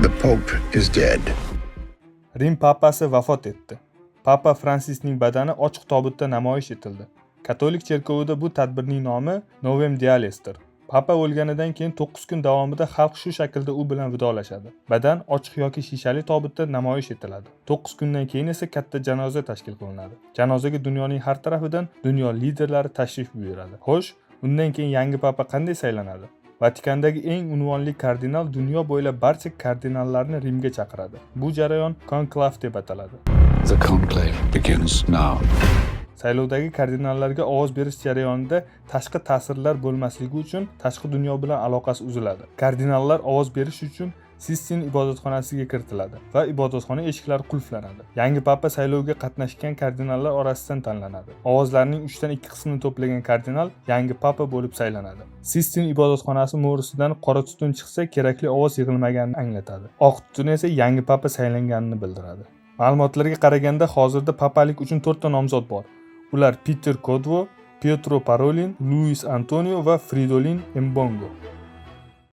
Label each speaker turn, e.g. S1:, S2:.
S1: The Pope is dead.
S2: Rim papasi vafot etdi. Papa Fransisning badani ochiq tobutda namoyish etildi. Katolik cherkovida bu tadbirning nomi Novem Diales'tir. Papa o'lganidan keyin 9 kun davomida xalq shu shaklda u bilan vidolashadi. Badan ochiq yoki shishali tobutda namoyish etiladi. 9 kundan keyin esa katta janoza tashkil qilinadi. Janozaga dunyoning har tarafidan dunyo liderlari tashrif buyuradi. Xo'sh, undan keyin yangi papa qanday saylanadi? Vatikandagi eng unvonli kardinal dunyo bo'ylab barcha kardinallarni Rimga chaqiradi. Bu jarayon konklav deb ataladi.
S3: The conclave begins now.
S2: Saylovdagi kardinallarga ovoz berish jarayonida tashqi ta'sirlar bo'lmasligi uchun tashqi dunyo bilan aloqasi uziladi. Kardinallar ovoz berish uchun Sistine ibodatxonasiga kiritiladi va ibodatxona eshiklari qulflanadi. Yangi papa saylovga qatnashgan kardinallar orasidan tanlanadi. Ovozlarning 3 dan 2 qismini to'plagan kardinal yangi papa bo'lib saylanadi. Sistine ibodatxonasi mo'risidan qora tutun chiqsa, kerakli ovoz yig'ilmaganini anglatadi. Oq tutun esa yangi papa saylanganini bildiradi. Ma'lumotlarga qaraganda hozirda papalik uchun 4 ta nomzod bor. Ular Peter Kodvo, Pietro Parolin, Luis Antonio va Fridolin Mbongo.